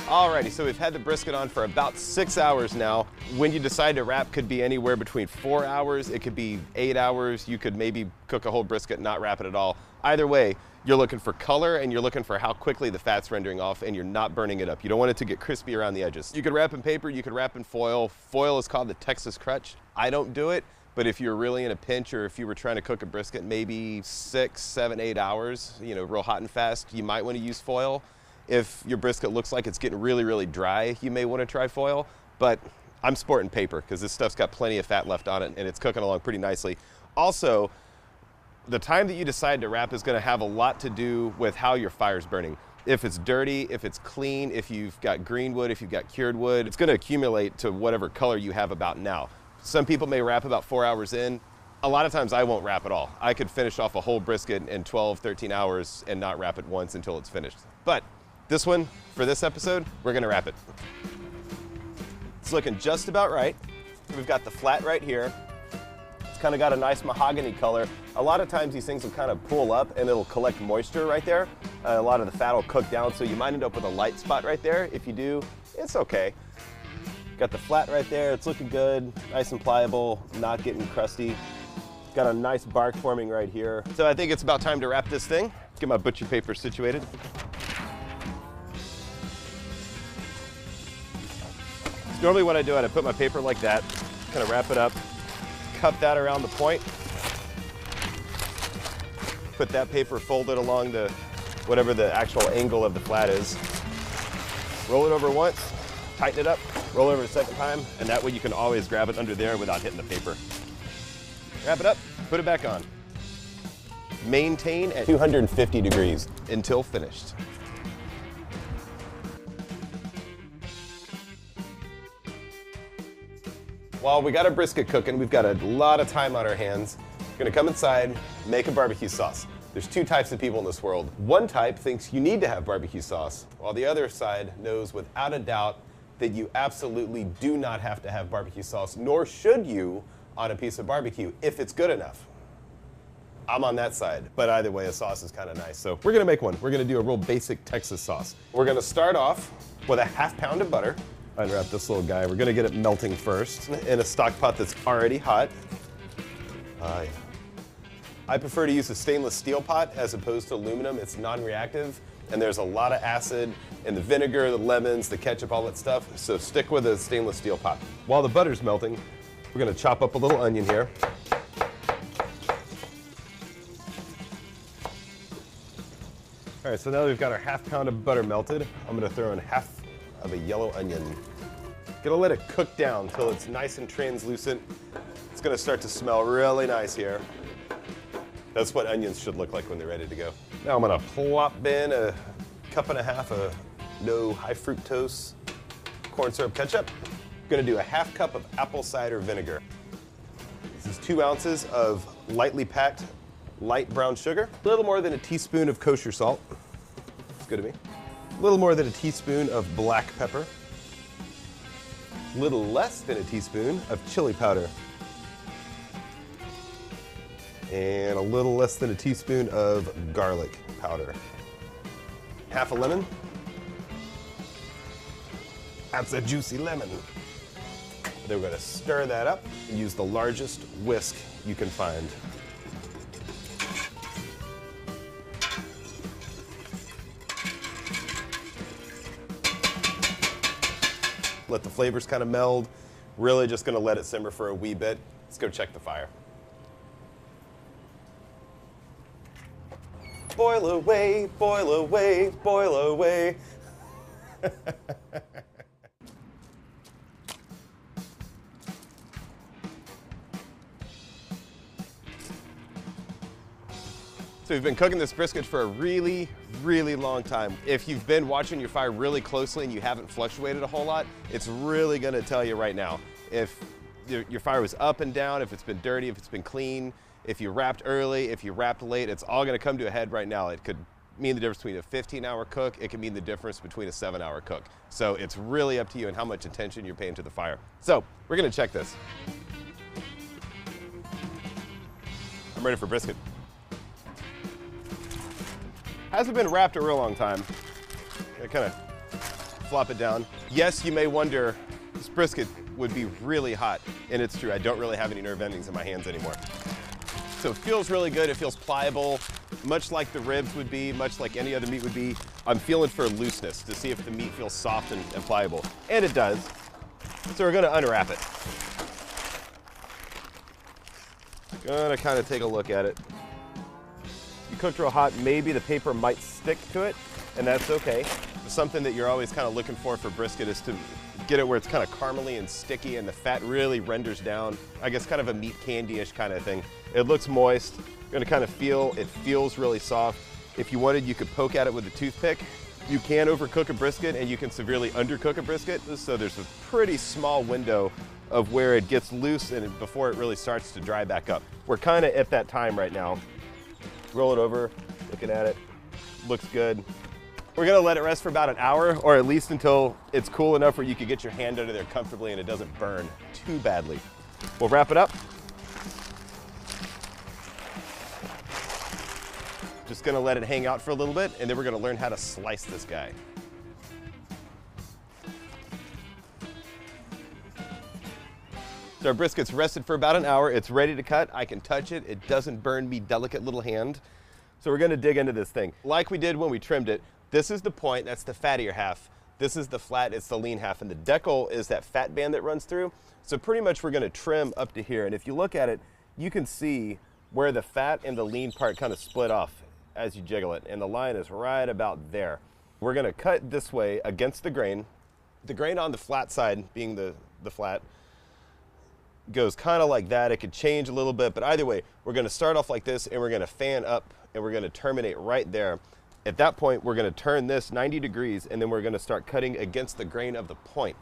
Alrighty, so we've had the brisket on for about 6 hours now. When you decide to wrap could be anywhere between 4 hours, it could be 8 hours. You could maybe cook a whole brisket and not wrap it at all. Either way, you're looking for color and you're looking for how quickly the fat's rendering off and you're not burning it up. You don't want it to get crispy around the edges. You could wrap in paper, you could wrap in foil. Foil is called the Texas crutch. I don't do it, but if you're really in a pinch or if you were trying to cook a brisket maybe 6, 7, 8 hours, you know, real hot and fast, you might want to use foil. If your brisket looks like it's getting really, really dry, you may want to try foil, but I'm sporting paper because this stuff's got plenty of fat left on it and it's cooking along pretty nicely. Also, the time that you decide to wrap is going to have a lot to do with how your fire's burning. If it's dirty, if it's clean, if you've got green wood, if you've got cured wood, it's going to accumulate to whatever color you have about now. Some people may wrap about 4 hours in. A lot of times I won't wrap at all. I could finish off a whole brisket in 12, 13 hours and not wrap it once until it's finished. But this one, for this episode, we're gonna wrap it. It's looking just about right. We've got the flat right here. It's kind of got a nice mahogany color. A lot of times these things will kind of pull up and it'll collect moisture right there. A lot of the fat will cook down, so you might end up with a light spot right there. If you do, it's okay. Got the flat right there, it's looking good, nice and pliable, not getting crusty. Got a nice bark forming right here. So I think it's about time to wrap this thing. Get my butcher paper situated. So normally what I do, I put my paper like that, kind of wrap it up, cup that around the point, put that paper folded along the, whatever the actual angle of the flat is, roll it over once, tighten it up, roll over a second time, and that way you can always grab it under there without hitting the paper. Wrap it up, put it back on. Maintain at 250 degrees until finished. While we got our brisket cooking, we've got a lot of time on our hands. We're gonna come inside, make a barbecue sauce. There's two types of people in this world. One type thinks you need to have barbecue sauce, while the other side knows without a doubt that you absolutely do not have to have barbecue sauce, nor should you on a piece of barbecue if it's good enough. I'm on that side, but either way, a sauce is kind of nice. So we're gonna make one. We're gonna do a real basic Texas sauce. We're gonna start off with a ½ pound of butter. Unwrap this little guy. We're gonna get it melting first in a stock pot that's already hot. Yeah. I prefer to use a stainless steel pot as opposed to aluminum. It's non-reactive, and there's a lot of acid in the vinegar, the lemons, the ketchup, all that stuff. So stick with a stainless steel pot. While the butter's melting, we're gonna chop up a little onion here. All right, so now that we've got our ½ pound of butter melted, I'm gonna throw in half of a yellow onion. Gonna let it cook down until it's nice and translucent. It's gonna start to smell really nice here. That's what onions should look like when they're ready to go. Now I'm gonna plop in a cup and a half of no high fructose corn syrup ketchup. Gonna do a ½ cup of apple cider vinegar. This is 2 ounces of lightly packed light brown sugar. A little more than a teaspoon of kosher salt. It's good to me. A little more than a teaspoon of black pepper. A little less than a teaspoon of chili powder. And a little less than a teaspoon of garlic powder. Half a lemon. That's a juicy lemon. Then we're gonna stir that up and use the largest whisk you can find. Let the flavors kind of meld. Really just gonna let it simmer for a wee bit. Let's go check the fire. Boil away, boil away, boil away. So we've been cooking this brisket for a really, really long time. If you've been watching your fire really closely and you haven't fluctuated a whole lot, it's really gonna tell you right now. If your fire was up and down, if it's been dirty, if it's been clean, if you wrapped early, if you wrapped late, it's all gonna come to a head right now. It could mean the difference between a 15-hour cook, it can mean the difference between a 7-hour cook. So it's really up to you and how much attention you're paying to the fire. So we're gonna check this. I'm ready for brisket. Hasn't been wrapped a real long time. I kind of flop it down. Yes, you may wonder, this brisket would be really hot, and it's true, I don't really have any nerve endings in my hands anymore. So it feels really good, it feels pliable, much like the ribs would be, much like any other meat would be. I'm feeling for looseness to see if the meat feels soft and pliable, and it does. So we're gonna unwrap it. Gonna kind of take a look at it. You cooked real hot, maybe the paper might stick to it, and that's okay. Something that you're always kind of looking for brisket is to get it where it's kind of caramely and sticky and the fat really renders down. I guess kind of a meat candy-ish kind of thing. It looks moist. You're gonna kind of feel, it feels really soft. If you wanted, you could poke at it with a toothpick. You can overcook a brisket and you can severely undercook a brisket. So there's a pretty small window of where it gets loose and before it really starts to dry back up. We're kind of at that time right now. Roll it over, looking at it, looks good. We're gonna let it rest for about an hour, or at least until it's cool enough where you can get your hand under there comfortably and it doesn't burn too badly. We'll wrap it up. Just gonna let it hang out for a little bit, and then we're gonna learn how to slice this guy. So our brisket's rested for about an hour. It's ready to cut. I can touch it. It doesn't burn me delicate little hand. So we're gonna dig into this thing. Like we did when we trimmed it, this is the point, that's the fattier half. This is the flat, it's the lean half, and the decal is that fat band that runs through. So pretty much we're gonna trim up to here, and if you look at it, you can see where the fat and the lean part kind of split off as you jiggle it, and the line is right about there. We're gonna cut this way against the grain. The grain on the flat side, being the flat, goes kind of like that. It could change a little bit, but either way, we're gonna start off like this, and we're gonna fan up, and we're gonna terminate right there. At that point, we're gonna turn this 90 degrees, and then we're gonna start cutting against the grain of the point.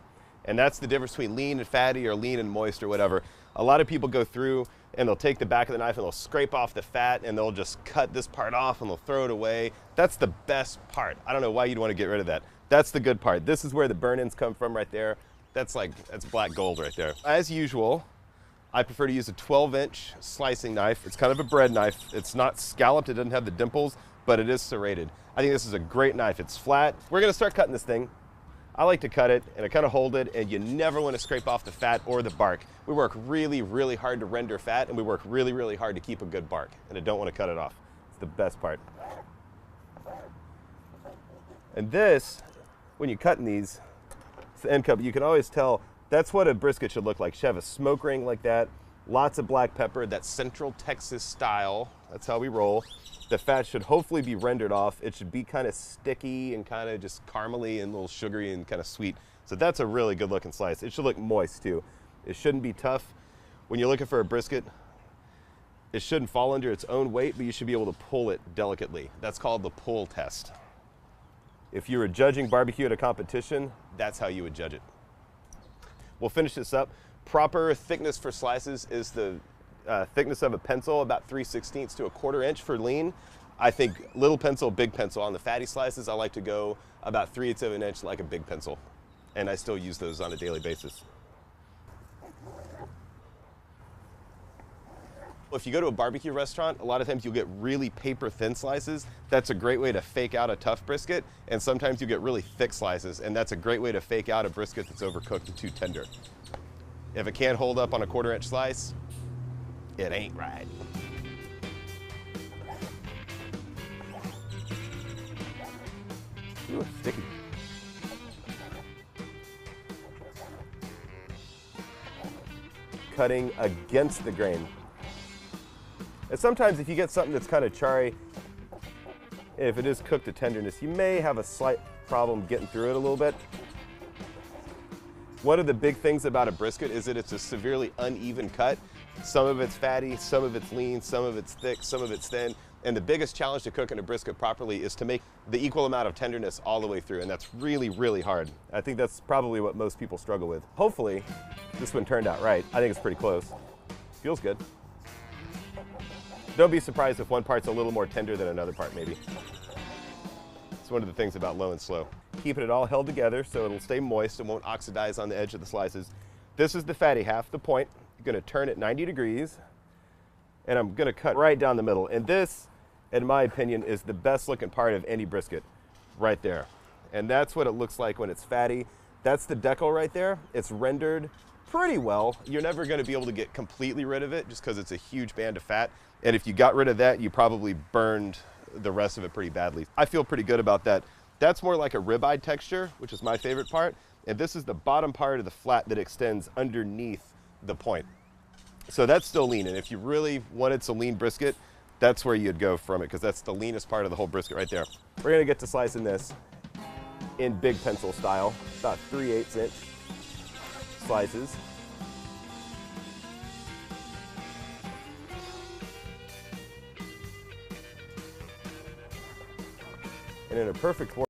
And that's the difference between lean and fatty or lean and moist or whatever. A lot of people go through and they'll take the back of the knife and they'll scrape off the fat and they'll just cut this part off and they'll throw it away. That's the best part. I don't know why you'd want to get rid of that. That's the good part. This is where the burn-ins come from right there. That's black gold right there. As usual, I prefer to use a 12-inch slicing knife. It's kind of a bread knife. It's not scalloped, it doesn't have the dimples, but it is serrated. I think this is a great knife. It's flat. We're gonna start cutting this thing. I like to cut it and I kind of hold it, and you never want to scrape off the fat or the bark. We work really, really hard to render fat, and we work really, really hard to keep a good bark, and I don't want to cut it off. It's the best part. And this, when you're cutting these, it's the end cut, but you can always tell that's what a brisket should look like. Should have a smoke ring like that, lots of black pepper, that Central Texas style. That's how we roll. The fat should hopefully be rendered off. It should be kind of sticky and kind of just caramely and a little sugary and kind of sweet. So that's a really good looking slice. It should look moist too. It shouldn't be tough. When you're looking for a brisket, it shouldn't fall under its own weight, but you should be able to pull it delicately. That's called the pull test. If you were judging barbecue at a competition, that's how you would judge it. We'll finish this up. Proper thickness for slices is the thickness of a pencil, about 3/16 to a 1/4 inch for lean. I think little pencil, big pencil. On the fatty slices, I like to go about 3/8 of an inch like a big pencil. And I still use those on a daily basis. If you go to a barbecue restaurant, a lot of times you'll get really paper thin slices. That's a great way to fake out a tough brisket. And sometimes you get really thick slices, and that's a great way to fake out a brisket that's overcooked and too tender. If it can't hold up on a 1/4 inch slice, it ain't right. Ooh, it's sticky. Cutting against the grain. And sometimes if you get something that's kind of charry, if it is cooked to tenderness, you may have a slight problem getting through it a little bit. One of the big things about a brisket is that it's a severely uneven cut. Some of it's fatty, some of it's lean, some of it's thick, some of it's thin. And the biggest challenge to cooking a brisket properly is to make the equal amount of tenderness all the way through. And that's really, really hard. I think that's probably what most people struggle with. Hopefully, this one turned out right. I think it's pretty close. Feels good. Don't be surprised if one part's a little more tender than another part, maybe. It's one of the things about low and slow. Keeping it all held together so it'll stay moist and won't oxidize on the edge of the slices. This is the fatty half, the point. You're gonna turn it 90 degrees, and I'm gonna cut right down the middle. And this, in my opinion, is the best looking part of any brisket, right there. And that's what it looks like when it's fatty. That's the decal right there. It's rendered pretty well. You're never gonna be able to get completely rid of it just because it's a huge band of fat. And if you got rid of that, you probably burned the rest of it pretty badly. I feel pretty good about that. That's more like a ribeye texture, which is my favorite part. And this is the bottom part of the flat that extends underneath the point. So that's still lean. And if you really wanted some lean brisket, that's where you'd go from it, because that's the leanest part of the whole brisket right there. We're gonna get to slicing this in big pencil style, about 3/8 inch slices. And in a perfect world,